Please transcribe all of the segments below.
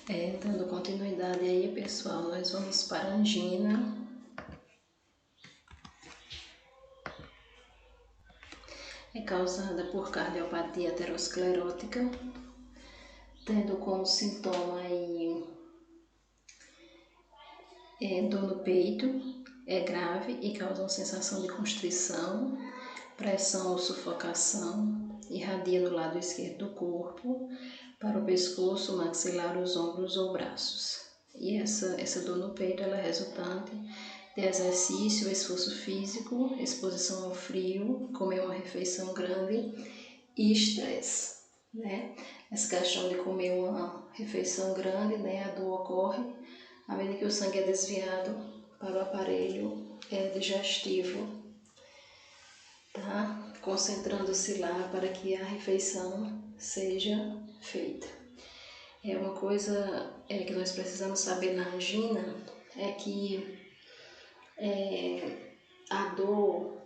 Dando continuidade aí, pessoal, nós vamos para a angina. É causada por cardiopatia aterosclerótica, tendo como sintoma aí dor no peito, é grave e causa uma sensação de constrição, pressão ou sufocação, irradia no lado esquerdo do corpo, para o pescoço, maxilar, os ombros ou braços. E essa dor no peito ela é resultante de exercício, esforço físico, exposição ao frio, comer uma refeição grande e estresse, né? Essa questão de comer uma refeição grande, né, a dor ocorre à medida que o sangue é desviado para o aparelho digestivo, tá? Concentrando-se lá para que a refeição seja feita. Uma coisa que nós precisamos saber na angina é que a dor,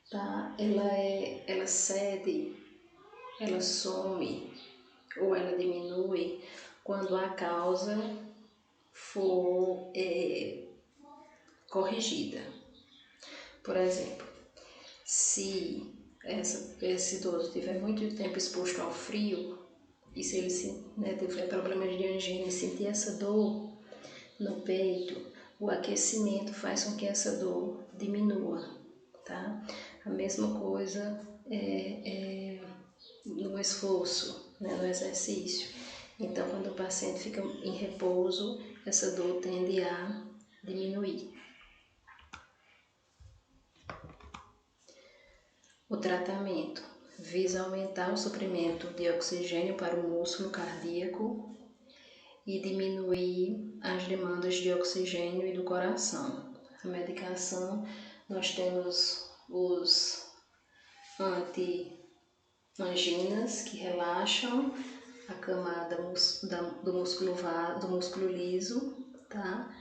tá? Ela cede, ela some ou ela diminui quando a causa for corrigida. Por exemplo, se esse idoso estiver muito tempo exposto ao frio, e se ele tiver problemas de angina e sentir essa dor no peito, o aquecimento faz com que essa dor diminua, tá? A mesma coisa no esforço, né, no exercício. Então, quando o paciente fica em repouso, essa dor tende a diminuir. O tratamento visa aumentar o suprimento de oxigênio para o músculo cardíaco e diminuir as demandas de oxigênio e do coração. A medicação, nós temos os anti-anginas que relaxam a camada do músculo liso, tá?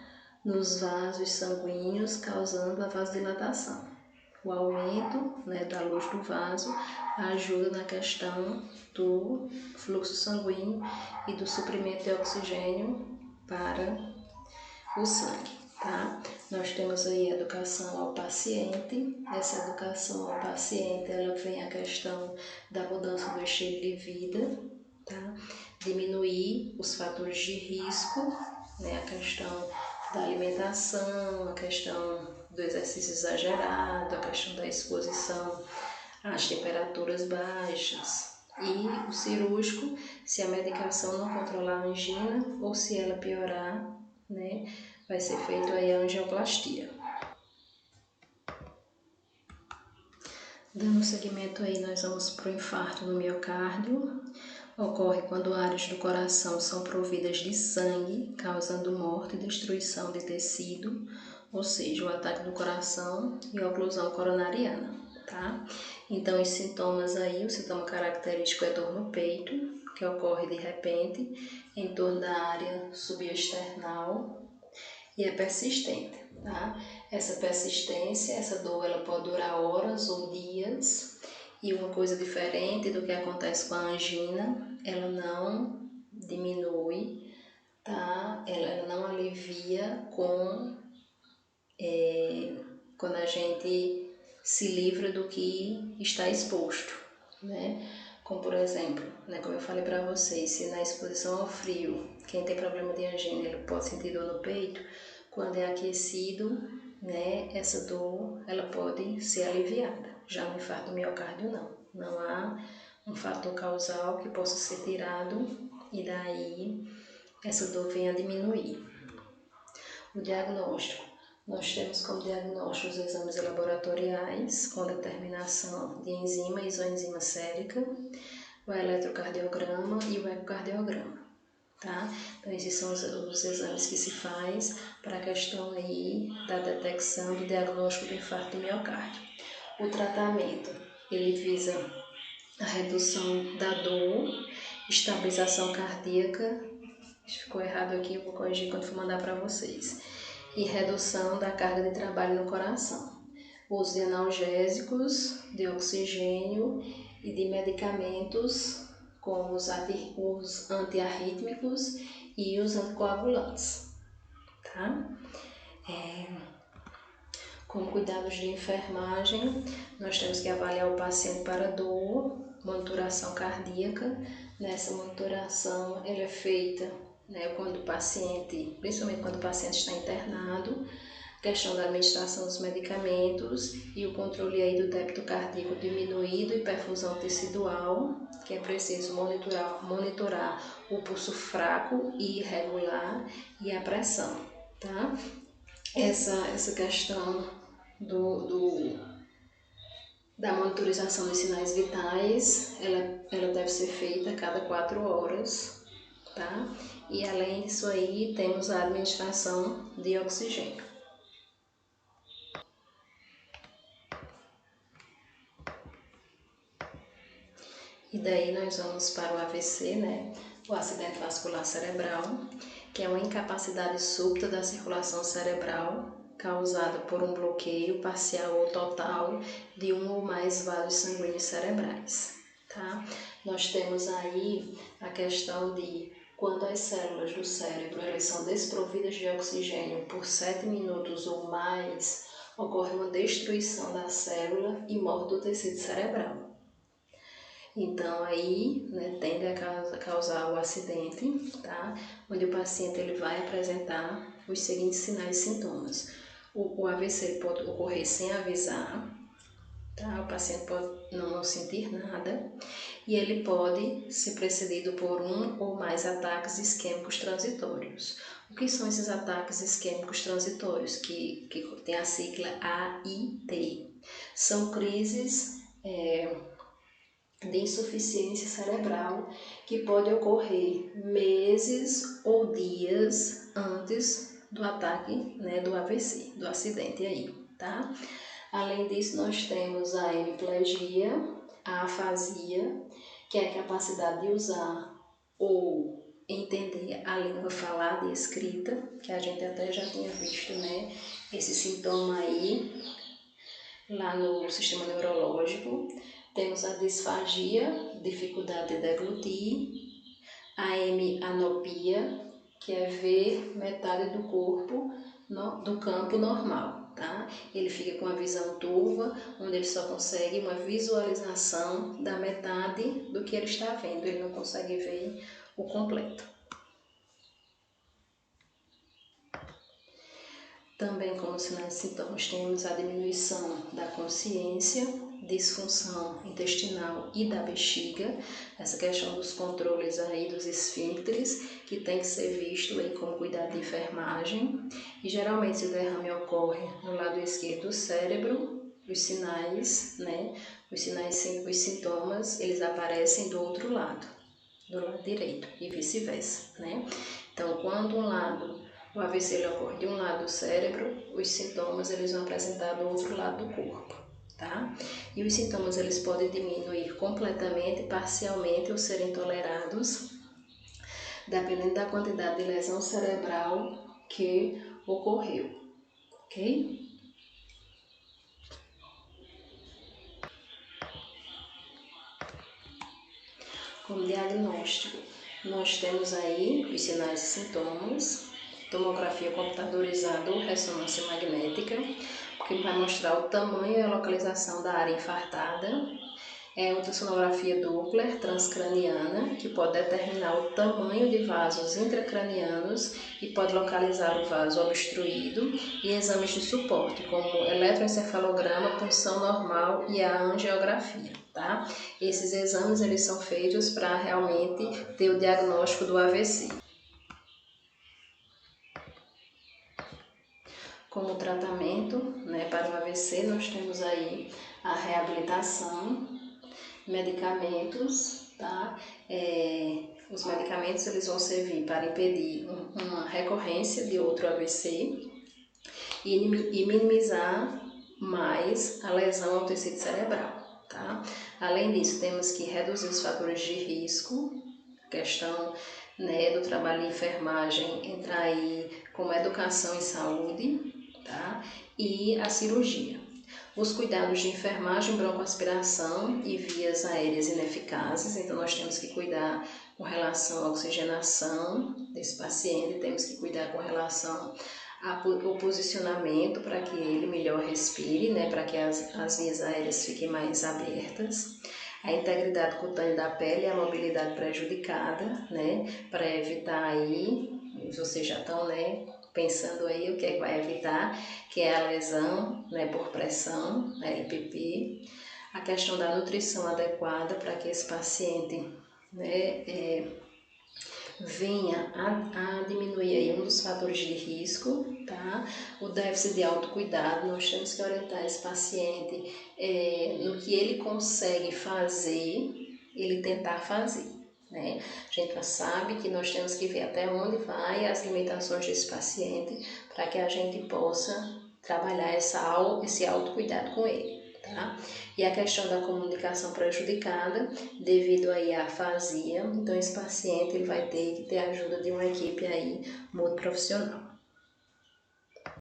Nos vasos sanguíneos, causando a vasodilatação. O aumento, né, da luz do vaso ajuda na questão do fluxo sanguíneo e do suprimento de oxigênio para o sangue, tá? Nós temos aí a educação ao paciente. Essa educação ao paciente, ela vem a questão da mudança do estilo de vida, tá? Diminuir os fatores de risco, né? A questão da alimentação, a questão do exercício exagerado, a questão da exposição às temperaturas baixas. E o cirúrgico, se a medicação não controlar a angina ou se ela piorar, né, vai ser feito aí a angioplastia. Dando seguimento aí, nós vamos para o infarto no miocárdio. Ocorre quando áreas do coração são providas de sangue, causando morte e destruição de tecido, ou seja, o ataque do coração e a oclusão coronariana, tá? Então, os sintomas aí, o sintoma característico é dor no peito, que ocorre de repente em torno da área subesternal e é persistente, tá? Essa persistência, essa dor, ela pode durar horas ou dias. E uma coisa diferente do que acontece com a angina, ela não diminui, tá? Ela não alivia quando a gente se livra do que está exposto, né? Como por exemplo, né, como eu falei para vocês, se na exposição ao frio, quem tem problema de angina, ele pode sentir dor no peito, quando é aquecido, né, essa dor ela pode ser aliviada. Já no infarto do miocárdio não há um fator causal que possa ser tirado e daí essa dor vem a diminuir. O diagnóstico, nós temos como diagnóstico os exames laboratoriais com determinação de enzima e isoenzima sérica, o eletrocardiograma e o ecocardiograma. Tá? Então, esses são os exames que se faz para a questão aí da detecção do diagnóstico do infarto do miocárdio. O tratamento, ele visa a redução da dor, estabilização cardíaca, ficou errado aqui, eu vou corrigir quando for mandar para vocês, e redução da carga de trabalho no coração. O uso de analgésicos, de oxigênio e de medicamentos como os antiarrítmicos e os anticoagulantes, tá? Como cuidados de enfermagem, nós temos que avaliar o paciente para dor, monitoração cardíaca. Nessa monitoração, ela é feita, né, quando o paciente, principalmente quando o paciente está internado, questão da administração dos medicamentos e o controle aí do débito cardíaco diminuído e perfusão tecidual, que é preciso monitorar o pulso fraco e irregular e a pressão, tá? Essa questão da monitorização dos sinais vitais, ela deve ser feita a cada 4 horas, tá? E além disso aí, temos a administração de oxigênio. E daí nós vamos para o AVC, né? O acidente vascular cerebral, que é uma incapacidade súbita da circulação cerebral causada por um bloqueio parcial ou total de um ou mais vasos sanguíneos cerebrais, tá? Nós temos aí a questão de quando as células do cérebro elas são desprovidas de oxigênio por 7 minutos ou mais, ocorre uma destruição da célula e morte do tecido cerebral. Então aí, né, tende a causar o acidente, tá? Onde o paciente ele vai apresentar os seguintes sinais e sintomas. O AVC pode ocorrer sem avisar, tá? O paciente pode não sentir nada e ele pode ser precedido por um ou mais ataques isquêmicos transitórios. O que são esses ataques isquêmicos transitórios? Que tem a sigla AIT. São crises de insuficiência cerebral que pode ocorrer meses ou dias antes do ataque, né, do AVC, do acidente aí, tá? Além disso, nós temos a hemiplegia, a afasia, que é a capacidade de usar ou entender a língua falada e escrita, que a gente até já tinha visto, né, esse sintoma aí lá no sistema neurológico. Temos a disfagia, dificuldade de deglutir, a hemianopia, que é ver metade do corpo do campo normal, tá? Ele fica com a visão turva, onde ele só consegue uma visualização da metade do que ele está vendo, ele não consegue ver o completo. Também como sinais e sintomas temos a diminuição da consciência, disfunção intestinal e da bexiga, essa questão dos controles aí dos esfíncteres, que tem que ser visto aí como cuidado de enfermagem, e geralmente se o derrame ocorre no lado esquerdo do cérebro, os sinais, né, os sintomas, eles aparecem do outro lado, do lado direito e vice-versa, né? Então, quando o AVC ele ocorre de um lado do cérebro, os sintomas eles vão apresentar do outro lado do corpo, tá? E os sintomas eles podem diminuir completamente, parcialmente ou serem tolerados, dependendo da quantidade de lesão cerebral que ocorreu, ok? Como diagnóstico, nós temos aí os sinais e sintomas, tomografia computadorizada ou ressonância magnética, que vai mostrar o tamanho e a localização da área infartada. Ultrassonografia Doppler transcraniana, que pode determinar o tamanho de vasos intracranianos e pode localizar o vaso obstruído, e exames de suporte, como eletroencefalograma, punção normal e a angiografia, tá? Esses exames eles são feitos para realmente ter o diagnóstico do AVC. Como tratamento, né, para o AVC, nós temos aí a reabilitação, medicamentos, tá? Os medicamentos eles vão servir para impedir uma recorrência de outro AVC e minimizar mais a lesão ao tecido cerebral, tá? Além disso, temos que reduzir os fatores de risco, questão, né, do trabalho de enfermagem entrar aí como educação e saúde, tá? E a cirurgia. Os cuidados de enfermagem, broncoaspiração e vias aéreas ineficazes, então nós temos que cuidar com relação à oxigenação desse paciente, temos que cuidar com relação ao posicionamento para que ele melhor respire, né, para que as vias aéreas fiquem mais abertas. A integridade cutânea da pele e a mobilidade prejudicada, né, para evitar aí, vocês já estão, né, pensando aí o que é que vai evitar, que é a lesão, né, por pressão, a LPP. A questão da nutrição adequada para que esse paciente, né, venha a diminuir aí um dos fatores de risco, tá? O déficit de autocuidado, nós temos que orientar esse paciente no que ele consegue fazer, ele tentar fazer, né? A gente já sabe que nós temos que ver até onde vai as limitações desse paciente para que a gente possa trabalhar esse autocuidado com ele. Tá? E a questão da comunicação prejudicada devido aí à afasia, então esse paciente ele vai ter que ter a ajuda de uma equipe aí muito profissional.